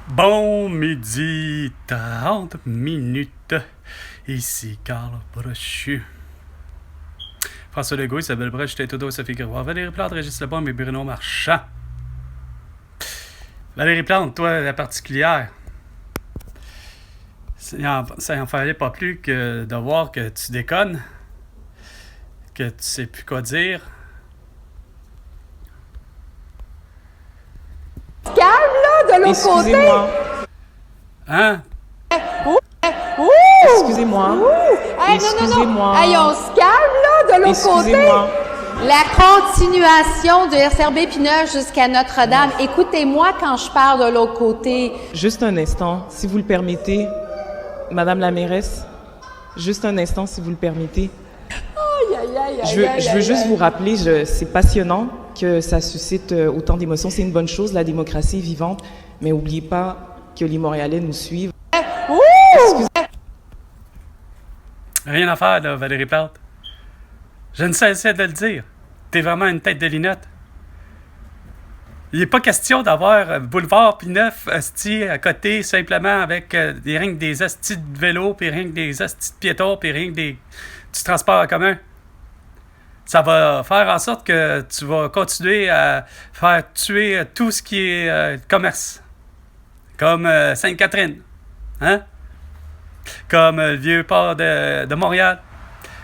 Bon midi, 30 minutes. Ici Carl Brochu. François Legault, Isabelle Brèche, Tétodo, Sophie Grégoire, Valérie Plante, Régis Lebon et Bruno Marchand. Valérie Plante, toi, la particulière. Ça en fallait pas plus que de voir que tu déconnes, que tu sais plus quoi dire. Calme, là, de l'autre côté. Excusez-moi. Hein? Excusez-moi. Hey, Excusez-moi. non. Hey, on se calme, là, de l'autre côté. Excusez-moi. La continuation de SRB Pineuve jusqu'à Notre-Dame. Écoutez-moi quand je parle de l'autre côté. Juste un instant, si vous le permettez. Madame la mairesse, juste un instant, si vous le permettez. Je veux juste vous rappeler, c'est passionnant que ça suscite autant d'émotions. C'est une bonne chose, la démocratie est vivante, mais n'oubliez pas que les Montréalais nous suivent. Rien à faire, là, Valérie Plante. Je ne cessais de le dire. T'es vraiment une tête de linotte. Il n'est pas question d'avoir boulevard puis neuf hosties à côté simplement avec rien que des hosties de vélo, puis rien que des hosties de piétons, puis rien que du transport en commun. Ça va faire en sorte que tu vas continuer à faire tuer tout ce qui est commerce. Comme Sainte-Catherine. Hein? Comme le vieux port de Montréal.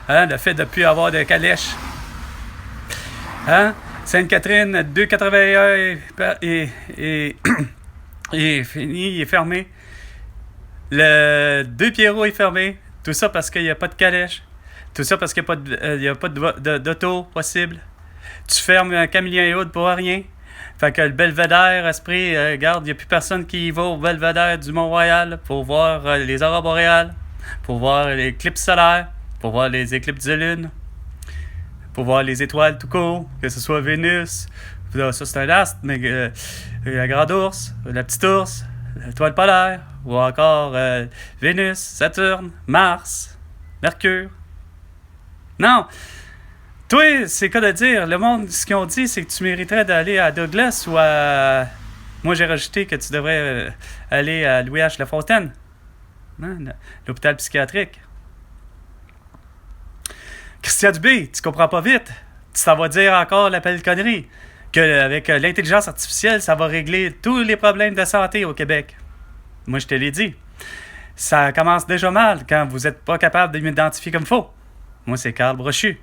Hein? Le fait de ne plus avoir de calèche. Hein? Sainte-Catherine, 2,81 est fini, il est fermé. Le 2 Pierrot est fermé. Tout ça parce qu'il n'y a pas de calèche. Tout ça parce qu'il n'y a pas d'auto possible. Tu fermes Camillien et Aude pour rien. Fait que le Belvédère, Esprit, regarde, il n'y a plus personne qui y va au Belvédère du Mont-Royal pour voir les aurores boréales, pour voir les éclipses solaires, pour voir les éclipses de lune, pour voir les étoiles tout court, que ce soit Vénus, ça c'est un astre, mais la grande ours, la petite ours, l'étoile polaire, ou encore Vénus, Saturne, Mars, Mercure. Non! Toi, c'est quoi de dire? Le monde, ce qu'ils ont dit, c'est que tu mériterais d'aller à Douglas ou à... Moi, j'ai rajouté que tu devrais aller à Louis H. Lafontaine. Hein? L'hôpital psychiatrique. Christian Dubé, tu comprends pas vite. Tu t'en vas dire encore la belle connerie. Qu'avec l'intelligence artificielle, ça va régler tous les problèmes de santé au Québec. Moi, je te l'ai dit. Ça commence déjà mal quand vous n'êtes pas capable de m'identifier comme faux. Moi, c'est Carl Brochu.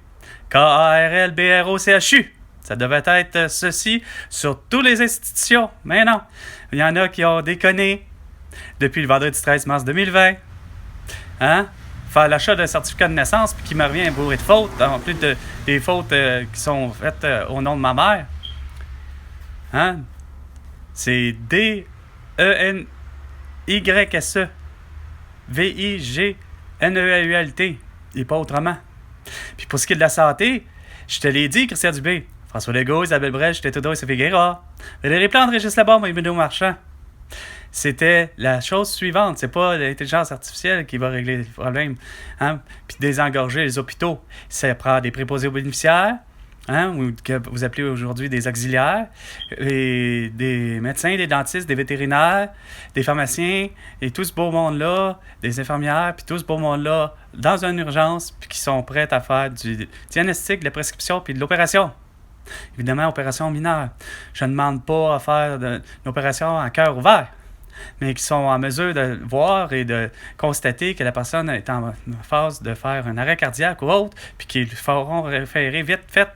Karlbrochu. Ça devait être ceci sur toutes les institutions. Mais non. Il y en a qui ont déconné depuis le vendredi 13 mars 2020. Hein? Faire l'achat d'un certificat de naissance puis qui me revient bourré de fautes, en plus des fautes qui sont faites au nom de ma mère. Hein? C'est D-E-N-Y-S-E. V-I-G-N-E-A-U-L-T. Et pas autrement. Puis pour ce qui est de la santé, je te l'ai dit, Christian Dubé. François Legault, Isabelle Brèche, Tétodo et Sophie Grégoire. Valérie Plante, Régis Lebon et Bruno Marchand. C'était la chose suivante. C'est pas l'intelligence artificielle qui va régler le problème. Hein? Puis désengorger les hôpitaux. Ça prend des préposés aux bénéficiaires, hein? Ou que vous appelez aujourd'hui des auxiliaires, et des médecins, des dentistes, des vétérinaires, des pharmaciens, et tout ce beau monde-là, des infirmières, puis tout ce beau monde-là, dans une urgence, puis qui sont prêts à faire du diagnostic, de la prescription, puis de l'opération. Évidemment, opération mineure. Je ne demande pas à faire une opération à cœur ouvert, mais qui sont en mesure de voir et de constater que la personne est en phase de faire un arrêt cardiaque ou autre, puis qu'ils feront référer vite fait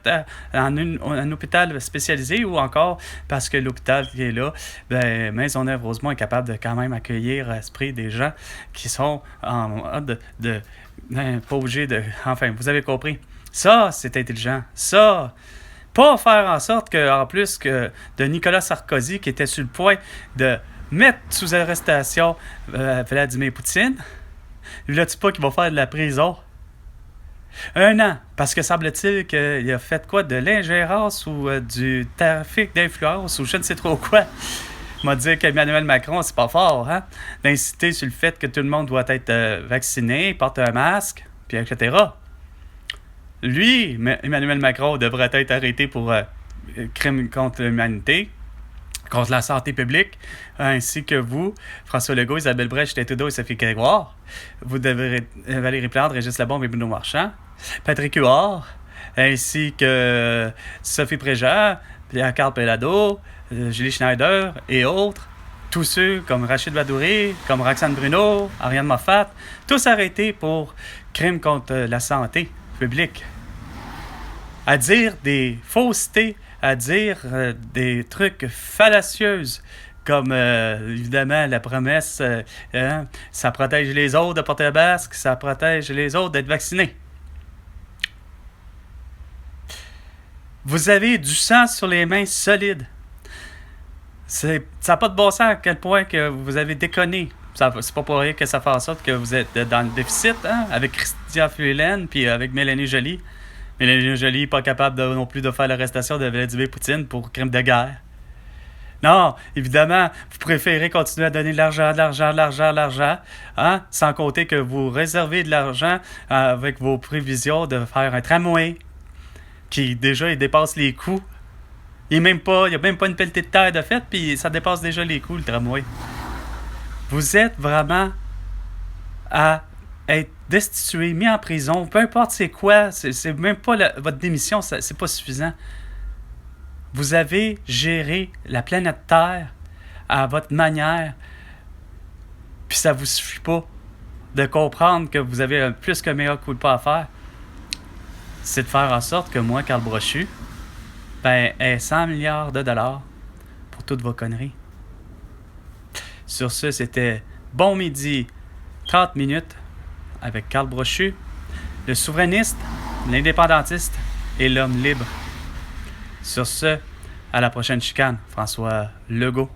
en un hôpital spécialisé, ou encore parce que l'hôpital qui est là, Maisonneuve-Rosemont est capable de quand même accueillir à esprit des gens qui sont en mode pas obligés de... Enfin, vous avez compris. Ça, c'est intelligent. Ça... Pas faire en sorte que, en plus que de Nicolas Sarkozy, qui était sur le point de mettre sous arrestation Vladimir Poutine, là-tu pas qu'il va faire de la prison? 1 an, parce que semble-t-il qu'il a fait quoi? De l'ingérence ou du trafic d'influence ou je ne sais trop quoi. Il m'a dit qu'Emmanuel Macron, c'est pas fort, hein? D'inciter sur le fait que tout le monde doit être vacciné, porte un masque, puis etc. Lui, Emmanuel Macron, devrait être arrêté pour crime contre l'humanité. contre la santé publique, ainsi que vous, François Legault, Isabelle Brèche, Justin Trudeau et Sophie Grégoire. Vous devrez Valérie Plante, Régis Labombe et Bruno Marchand. Patrick Huard, ainsi que Sophie Préjean, Pierre-Carl Pellado, Julie Schneider et autres. Tous ceux comme Rachid Badouri, comme Roxane Bruno, Ariane Moffat, tous arrêtés pour crimes contre la santé publique. À dire des faussetés, à dire des trucs fallacieuses, comme évidemment la promesse, ça protège les autres de porter le masque, ça protège les autres d'être vaccinés. Vous avez du sang sur les mains solides. Ça n'a pas de bon sens à quel point que vous avez déconné. C'est pas pour rien que ça fait en sorte que vous êtes dans le déficit, hein, avec Chrystia Freeland puis avec Mélanie Joly. Mélanie Joly pas capable non plus de faire l'arrestation de Vladimir Poutine pour crime de guerre. Non, évidemment, vous préférez continuer à donner de l'argent, hein, sans compter que vous réservez de l'argent avec vos prévisions de faire un tramway qui déjà il dépasse les coûts. Il n'y a même pas une pelletée de terre de fait, puis ça dépasse déjà les coûts, le tramway. Vous êtes vraiment à être destitué, mis en prison, peu importe c'est quoi, c'est même pas votre démission, c'est pas suffisant. Vous avez géré la planète Terre à votre manière, puis ça vous suffit pas de comprendre que vous avez un plus que meilleur coup de pas à faire. C'est de faire en sorte que moi, Carl Brochu, ait 100 milliards de dollars pour toutes vos conneries. Sur ce, c'était Bon Midi, 30 minutes, avec Carl Brochu, le souverainiste, l'indépendantiste et l'homme libre. Sur ce, à la prochaine chicane, François Legault.